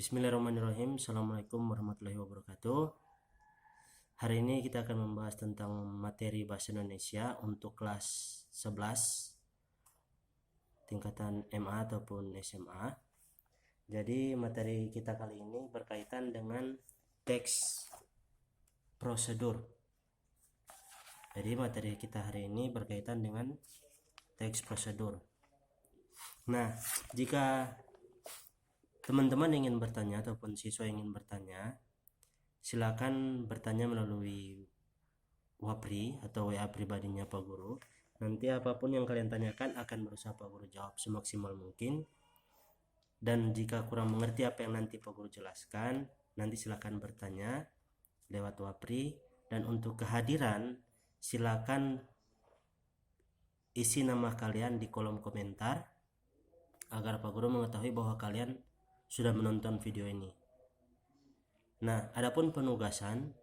Bismillahirrahmanirrahim. Assalamualaikum warahmatullahi wabarakatuh. Hari ini kita akan membahas tentang materi bahasa Indonesia untuk kelas 11 tingkatan MA ataupun SMA. Jadi materi kita kali ini berkaitan dengan teks prosedur. Jadi materi kita hari ini berkaitan dengan teks prosedur. Nah, jika teman-teman ingin bertanya ataupun siswa ingin bertanya, silakan bertanya melalui Wapri atau WA pribadinya Pak Guru. Nanti apapun yang kalian tanyakan akan berusaha Pak Guru jawab semaksimal mungkin. Dan jika kurang mengerti apa yang nanti Pak Guru jelaskan, nanti silakan bertanya lewat Wapri. Dan untuk kehadiran, silakan isi nama kalian di kolom komentar agar Pak Guru mengetahui bahwa kalian sudah menonton video ini. Nah, adapun penugasan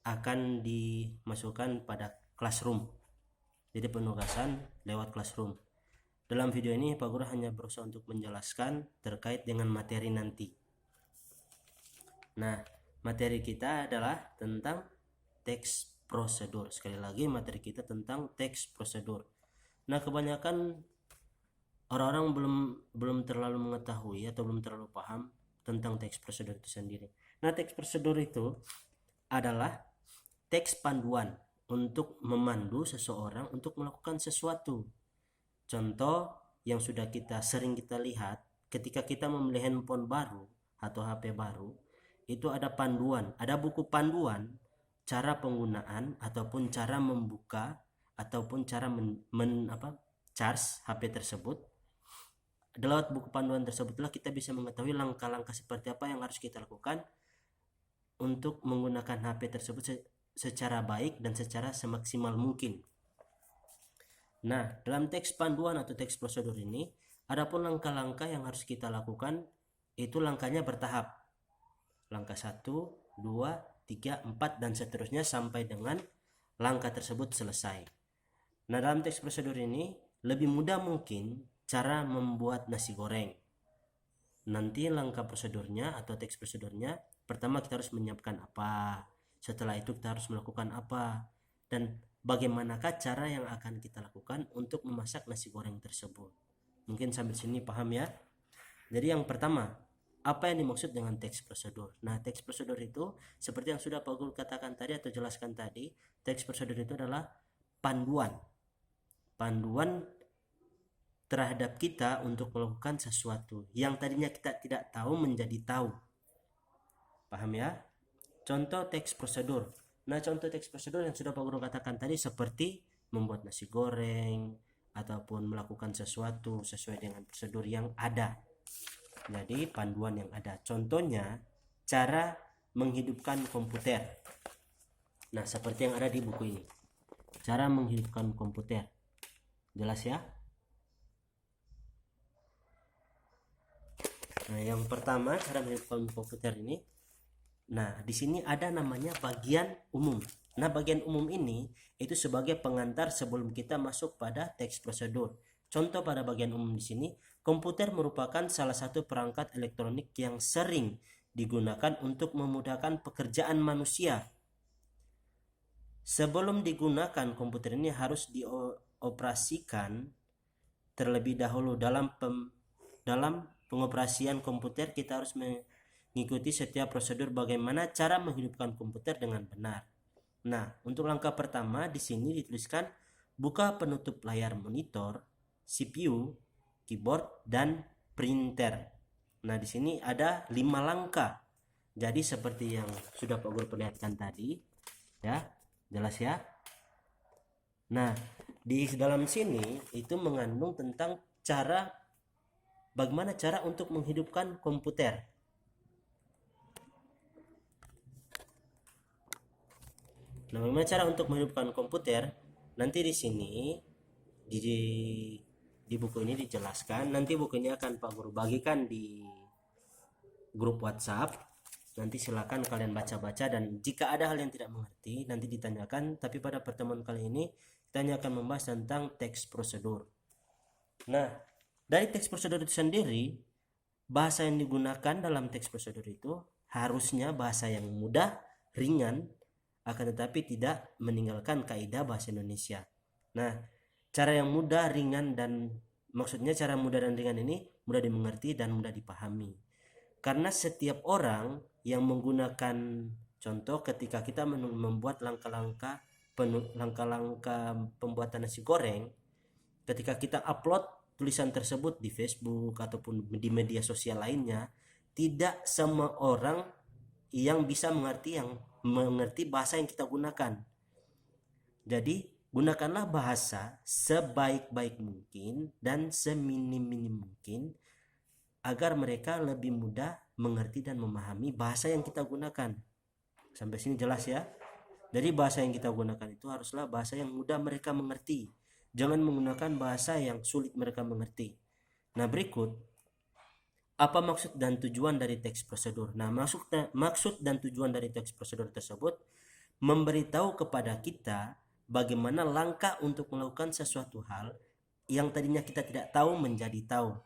akan dimasukkan pada classroom. Jadi penugasan lewat classroom. Dalam video ini Pak Guru hanya berusaha untuk menjelaskan terkait dengan materi nanti. Nah, materi kita adalah tentang teks prosedur. Sekali lagi materi kita tentang teks prosedur. Nah, kebanyakan orang-orang belum terlalu mengetahui atau belum terlalu paham tentang teks prosedur itu sendiri. Nah, teks prosedur itu adalah teks panduan untuk memandu seseorang untuk melakukan sesuatu. Contoh yang sudah sering kita lihat ketika kita membeli handphone baru atau HP baru, itu ada panduan, ada buku panduan cara penggunaan ataupun cara membuka ataupun cara charge HP tersebut. Lewat buku panduan tersebutlah kita bisa mengetahui langkah-langkah seperti apa yang harus kita lakukan untuk menggunakan HP tersebut secara baik dan secara semaksimal mungkin. Nah, dalam teks panduan atau teks prosedur ini, adapun langkah-langkah yang harus kita lakukan itu langkahnya bertahap. Langkah 1, 2, 3, 4 dan seterusnya sampai dengan langkah tersebut selesai. Nah, dalam teks prosedur ini lebih mudah mungkin cara membuat nasi goreng. Nanti langkah prosedurnya atau teks prosedurnya, pertama kita harus menyiapkan apa, setelah itu kita harus melakukan apa, dan bagaimanakah cara yang akan kita lakukan untuk memasak nasi goreng tersebut. Mungkin sampai sini paham ya? Jadi yang pertama, apa yang dimaksud dengan teks prosedur? Nah, teks prosedur itu seperti yang sudah Pak Guru katakan tadi atau jelaskan tadi, teks prosedur itu adalah panduan terhadap kita untuk melakukan sesuatu yang tadinya kita tidak tahu menjadi tahu. Paham ya? Contoh teks prosedur. Nah, contoh teks prosedur yang sudah Pak Guru katakan tadi seperti membuat nasi goreng ataupun melakukan sesuatu sesuai dengan prosedur yang ada. Jadi panduan yang ada. Contohnya cara menghidupkan komputer. Nah, seperti yang ada di buku ini. Cara menghidupkan komputer. Jelas ya? Nah, yang pertama cara menghidupkan komputer ini. Nah, di sini ada namanya bagian umum. Nah, bagian umum ini itu sebagai pengantar sebelum kita masuk pada teks prosedur. Contoh pada bagian umum di sini, komputer merupakan salah satu perangkat elektronik yang sering digunakan untuk memudahkan pekerjaan manusia. Sebelum digunakan, komputer ini harus dioperasikan terlebih dahulu. Dalam pengoperasian komputer kita harus mengikuti setiap prosedur bagaimana cara menghidupkan komputer dengan benar. Nah, untuk langkah pertama di sini dituliskan buka penutup layar monitor, CPU, keyboard dan printer. Nah, di sini ada 5 langkah. Jadi seperti yang sudah Pak Guru perlihatkan tadi, ya. Jelas ya? Nah, di dalam sini itu mengandung tentang bagaimana cara untuk menghidupkan komputer. Nah, bagaimana cara untuk menghidupkan komputer? Nanti di sini di buku ini dijelaskan. Nanti buku ini akan Pak Guru bagikan di grup WhatsApp. Nanti silakan kalian baca-baca dan jika ada hal yang tidak mengerti nanti ditanyakan. Tapi pada pertemuan kali ini kita hanya akan membahas tentang teks prosedur. Nah, dari teks prosedur itu sendiri bahasa yang digunakan dalam teks prosedur itu harusnya bahasa yang mudah, ringan, akan tetapi tidak meninggalkan kaidah bahasa Indonesia. Nah, cara yang mudah, ringan, dan maksudnya cara mudah dan ringan ini mudah dimengerti dan mudah dipahami. Karena setiap orang yang menggunakan, contoh ketika kita membuat langkah-langkah pembuatan nasi goreng, ketika kita upload tulisan tersebut di Facebook ataupun di media sosial lainnya, tidak semua orang yang bisa mengerti bahasa yang kita gunakan. Jadi gunakanlah bahasa sebaik-baik mungkin dan seminim-minim mungkin agar mereka lebih mudah mengerti dan memahami bahasa yang kita gunakan. Sampai sini jelas ya? Jadi bahasa yang kita gunakan itu haruslah bahasa yang mudah mereka mengerti. Jangan menggunakan bahasa yang sulit mereka mengerti. Nah, berikut apa maksud dan tujuan dari teks prosedur. Nah, maksud dan tujuan dari teks prosedur tersebut memberitahu kepada kita bagaimana langkah untuk melakukan sesuatu hal yang tadinya kita tidak tahu menjadi tahu.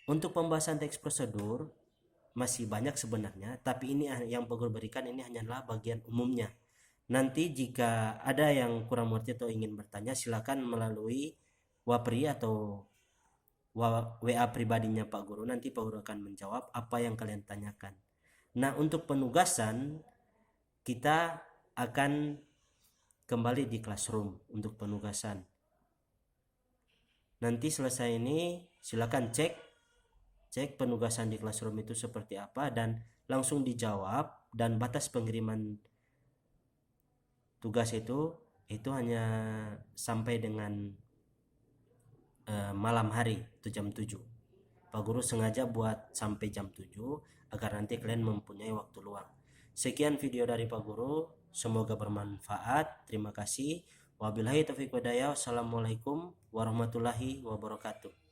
Untuk pembahasan teks prosedur masih banyak sebenarnya, tapi ini yang Pak Guru berikan ini hanyalah bagian umumnya. Nanti jika ada yang kurang mengerti atau ingin bertanya, silakan melalui Wapri atau WA pribadinya Pak Guru. Nanti Pak Guru akan menjawab apa yang kalian tanyakan. Nah, untuk penugasan kita akan kembali di classroom untuk penugasan. Nanti selesai ini silakan cek penugasan di classroom itu seperti apa dan langsung dijawab, dan batas pengiriman tugas itu hanya sampai dengan malam hari itu jam 7. Pak Guru sengaja buat sampai jam 7 agar nanti kalian mempunyai waktu luang. Sekian video dari Pak Guru, semoga bermanfaat. Terima kasih. Wabillahi taufiq wal hidayah. Wassalamualaikum warahmatullahi wabarakatuh.